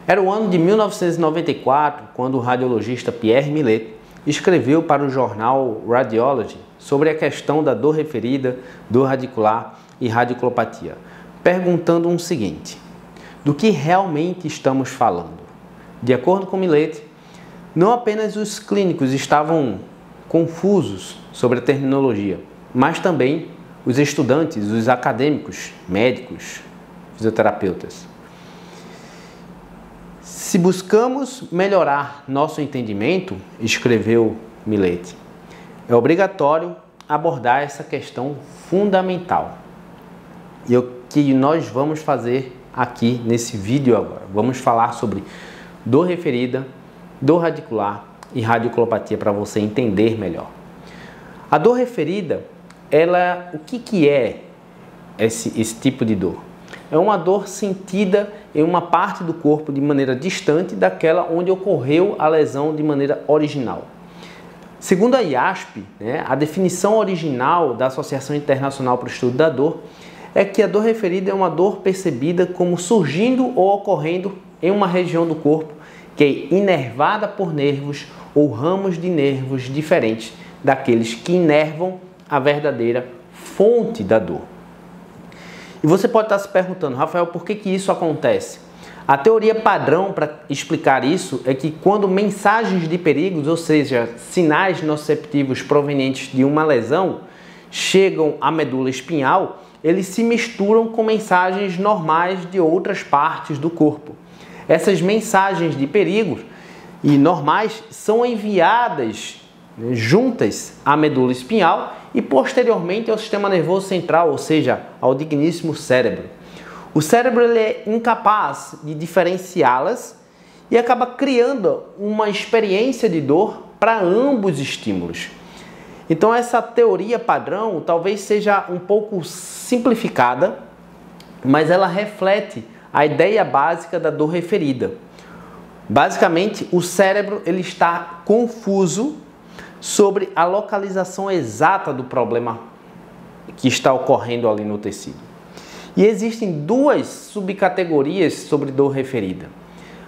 Era o ano de 1994, quando o radiologista Pierre Millet escreveu para o jornal Radiology sobre a questão da dor referida, dor radicular e radiculopatia, perguntando o seguinte: do que realmente estamos falando? De acordo com Millet, não apenas os clínicos estavam confusos sobre a terminologia, mas também os estudantes, os acadêmicos, médicos, fisioterapeutas. Se buscamos melhorar nosso entendimento, escreveu Millet, é obrigatório abordar essa questão fundamental. E é o que nós vamos fazer aqui nesse vídeo agora. Vamos falar sobre dor referida, dor radicular e radiculopatia para você entender melhor. A dor referida, o que é esse tipo de dor? É uma dor sentida em uma parte do corpo de maneira distante daquela onde ocorreu a lesão de maneira original. Segundo a IASP, a definição original da Associação Internacional para o Estudo da Dor é que a dor referida é uma dor percebida como surgindo ou ocorrendo em uma região do corpo que é inervada por nervos ou ramos de nervos diferentes daqueles que inervam a verdadeira fonte da dor. E você pode estar se perguntando, Rafael, por que isso acontece? A teoria padrão para explicar isso é que quando mensagens de perigos, ou seja, sinais nociceptivos provenientes de uma lesão, chegam à medula espinhal, eles se misturam com mensagens normais de outras partes do corpo. Essas mensagens de perigo e normais são enviadas juntas à medula espinhal e posteriormente ao sistema nervoso central, ou seja, ao digníssimo cérebro. O cérebro ele é incapaz de diferenciá-las e acaba criando uma experiência de dor para ambos os estímulos. Então essa teoria padrão talvez seja um pouco simplificada, mas ela reflete a ideia básica da dor referida. Basicamente, o cérebro ele está confuso sobre a localização exata do problema que está ocorrendo ali no tecido. E existem duas subcategorias sobre dor referida.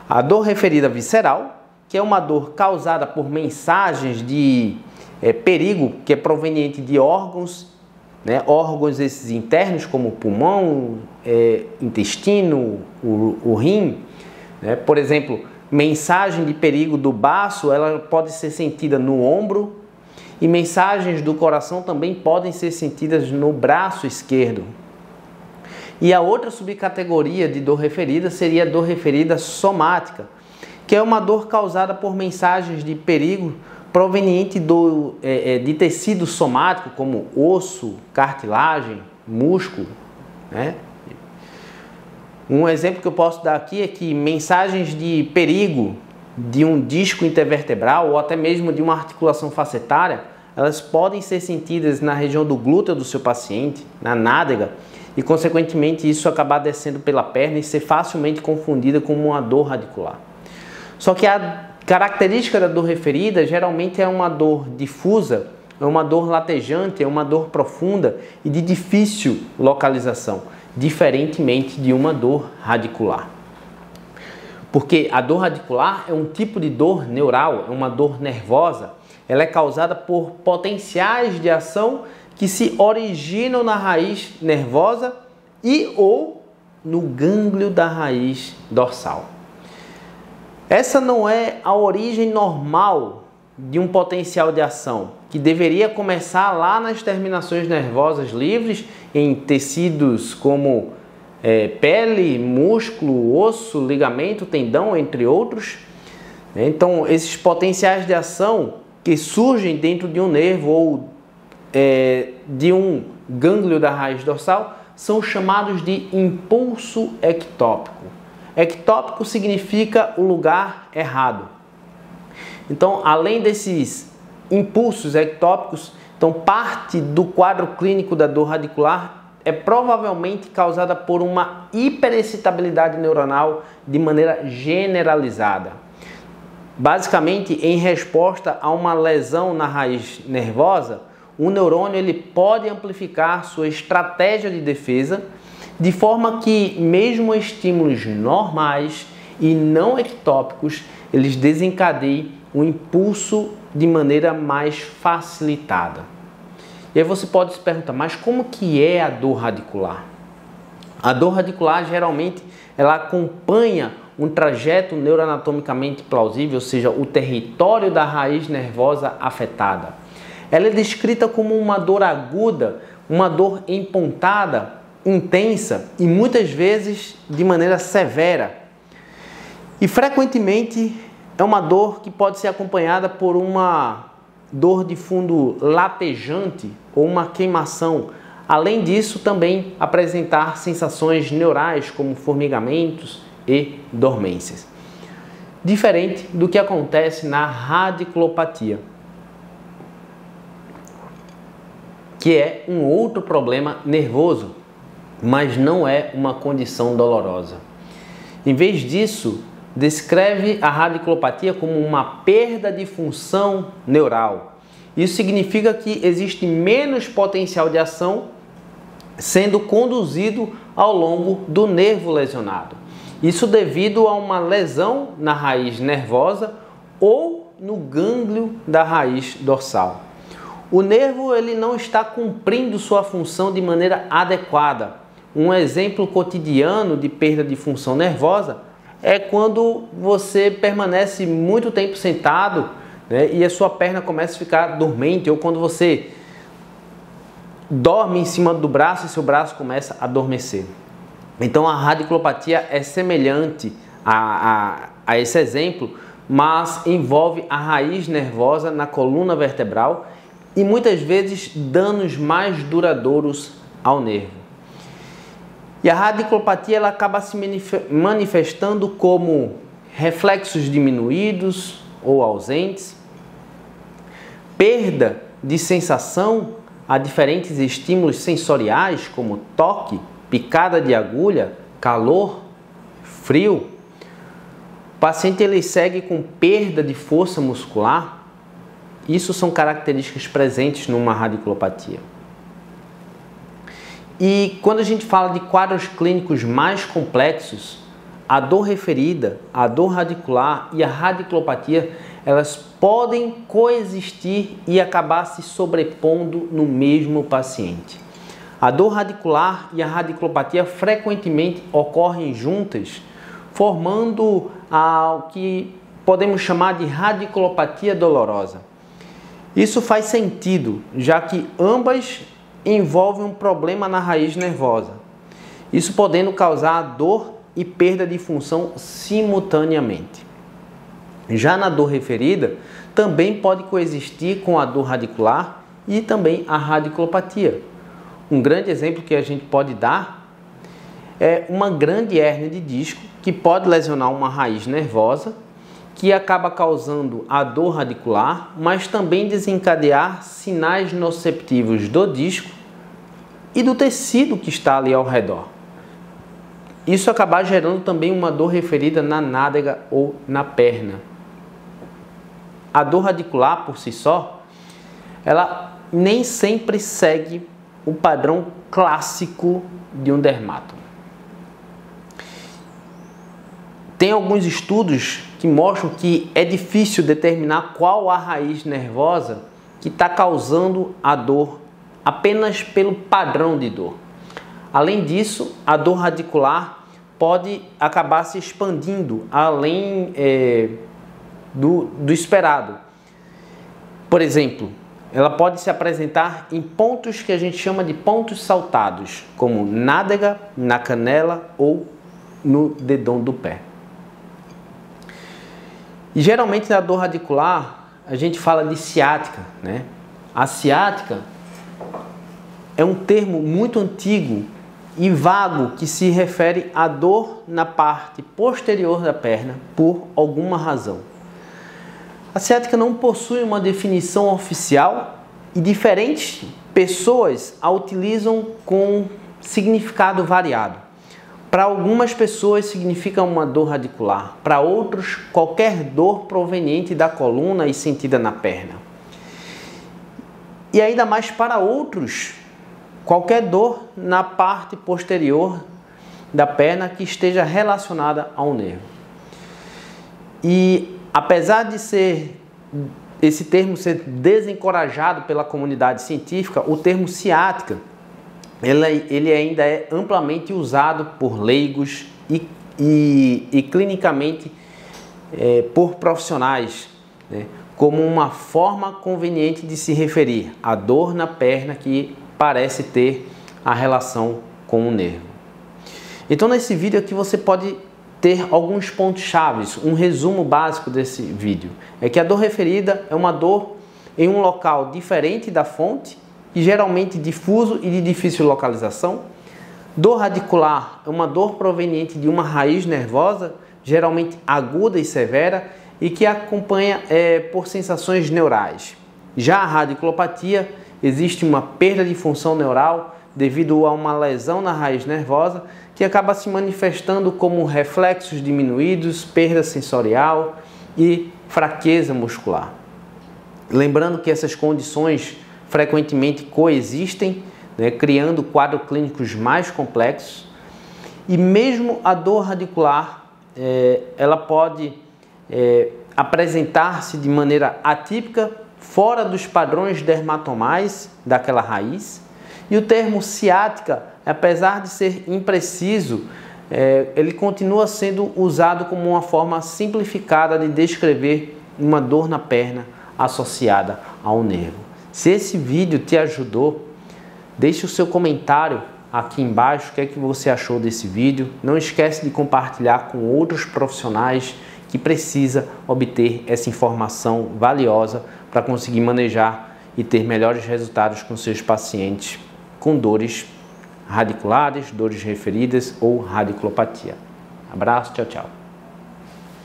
A dor referida visceral, que é uma dor causada por mensagens de perigo que é proveniente de órgãos, órgãos esses internos como o pulmão, intestino, o rim. Por exemplo, mensagem de perigo do baço, ela pode ser sentida no ombro, e mensagens do coração também podem ser sentidas no braço esquerdo. E a outra subcategoria de dor referida seria a dor referida somática, que é uma dor causada por mensagens de perigo proveniente de tecido somático, como osso, cartilagem, músculo. Um exemplo que eu posso dar aqui é que mensagens de perigo de um disco intervertebral ou até mesmo de uma articulação facetária, elas podem ser sentidas na região do glúteo do seu paciente, na nádega, e consequentemente isso acabar descendo pela perna e ser facilmente confundida com uma dor radicular. Só que a característica da dor referida geralmente é uma dor difusa, é uma dor latejante, é uma dor profunda e de difícil localização, diferentemente de uma dor radicular. Porque a dor radicular é um tipo de dor neural, é uma dor nervosa. Ela é causada por potenciais de ação que se originam na raiz nervosa e ou no gânglio da raiz dorsal. Essa não é a origem normal de um potencial de ação, que deveria começar lá nas terminações nervosas livres, em tecidos como pele, músculo, osso, ligamento, tendão, entre outros. Então, esses potenciais de ação que surgem dentro de um nervo ou de um gânglio da raiz dorsal são chamados de impulso ectópico. Ectópico significa o lugar errado. Então, além desses impulsos ectópicos, então parte do quadro clínico da dor radicular é provavelmente causada por uma hiperexcitabilidade neuronal de maneira generalizada. Basicamente, em resposta a uma lesão na raiz nervosa, o neurônio ele pode amplificar sua estratégia de defesa, de forma que mesmo estímulos normais e não ectópicos, eles desencadeiam o impulso de maneira mais facilitada. E aí você pode se perguntar, mas como que é a dor radicular? A dor radicular geralmente ela acompanha um trajeto neuroanatomicamente plausível, ou seja, o território da raiz nervosa afetada. Ela é descrita como uma dor aguda, uma dor empontada, intensa e muitas vezes de maneira severa. E frequentemente é uma dor que pode ser acompanhada por uma dor de fundo latejante ou uma queimação. Além disso, também apresentar sensações neurais como formigamentos e dormências. Diferente do que acontece na radiculopatia, que é um outro problema nervoso, mas não é uma condição dolorosa. Em vez disso, descreve a radiculopatia como uma perda de função neural. Isso significa que existe menos potencial de ação sendo conduzido ao longo do nervo lesionado. Isso devido a uma lesão na raiz nervosa ou no gânglio da raiz dorsal. O nervo ele não está cumprindo sua função de maneira adequada. Um exemplo cotidiano de perda de função nervosa é quando você permanece muito tempo sentado, né, e a sua perna começa a ficar dormente, ou quando você dorme em cima do braço e seu braço começa a adormecer. Então a radiculopatia é semelhante a esse exemplo, mas envolve a raiz nervosa na coluna vertebral e muitas vezes danos mais duradouros ao nervo. E a radiculopatia ela acaba se manifestando como reflexos diminuídos ou ausentes, perda de sensação a diferentes estímulos sensoriais como toque, picada de agulha, calor, frio. O paciente ele segue com perda de força muscular. Isso são características presentes numa radiculopatia. E quando a gente fala de quadros clínicos mais complexos, a dor referida, a dor radicular e a radiculopatia, elas podem coexistir e acabar se sobrepondo no mesmo paciente. A dor radicular e a radiculopatia frequentemente ocorrem juntas, formando o que podemos chamar de radiculopatia dolorosa. Isso faz sentido, já que ambas envolvem um problema na raiz nervosa, isso podendo causar dor e perda de função simultaneamente. Já na dor referida, também pode coexistir com a dor radicular e também a radiculopatia. Um grande exemplo que a gente pode dar é uma grande hérnia de disco que pode lesionar uma raiz nervosa, que acaba causando a dor radicular, mas também desencadear sinais nociceptivos do disco e do tecido que está ali ao redor. Isso acabar gerando também uma dor referida na nádega ou na perna. A dor radicular por si só, ela nem sempre segue o padrão clássico de um dermato. Tem alguns estudos que mostram que é difícil determinar qual a raiz nervosa que está causando a dor apenas pelo padrão de dor. Além disso, a dor radicular pode acabar se expandindo além do esperado. Por exemplo, ela pode se apresentar em pontos que a gente chama de pontos saltados, como nádega, na canela ou no dedão do pé. E geralmente na dor radicular a gente fala de ciática, né? A ciática é um termo muito antigo e vago que se refere à dor na parte posterior da perna por alguma razão. A ciática não possui uma definição oficial e diferentes pessoas a utilizam com significado variado. Para algumas pessoas significa uma dor radicular, para outros qualquer dor proveniente da coluna e sentida na perna. E ainda mais para outros, qualquer dor na parte posterior da perna que esteja relacionada ao nervo. E apesar de esse termo ser desencorajado pela comunidade científica, o termo ciática, ele ainda é amplamente usado por leigos e clinicamente por profissionais, né, como uma forma conveniente de se referir à dor na perna que parece ter a relação com o nervo. Então, nesse vídeo aqui você pode ter alguns pontos chaves, um resumo básico desse vídeo. É que a dor referida é uma dor em um local diferente da fonte e geralmente difuso e de difícil localização. Dor radicular é uma dor proveniente de uma raiz nervosa, geralmente aguda e severa, e que acompanha por sensações neurais. Já a radiculopatia, existe uma perda de função neural devido a uma lesão na raiz nervosa que acaba se manifestando como reflexos diminuídos, perda sensorial e fraqueza muscular. Lembrando que essas condições frequentemente coexistem, né, criando quadros clínicos mais complexos. E mesmo a dor radicular, ela pode apresentar-se de maneira atípica, fora dos padrões dermatomais daquela raiz. E o termo ciática, apesar de ser impreciso, ele continua sendo usado como uma forma simplificada de descrever uma dor na perna associada ao nervo. Se esse vídeo te ajudou, deixe o seu comentário aqui embaixo, o que é que você achou desse vídeo. Não esquece de compartilhar com outros profissionais que precisam obter essa informação valiosa para conseguir manejar e ter melhores resultados com seus pacientes com dores radiculares, dores referidas ou radiculopatia. Abraço, tchau, tchau.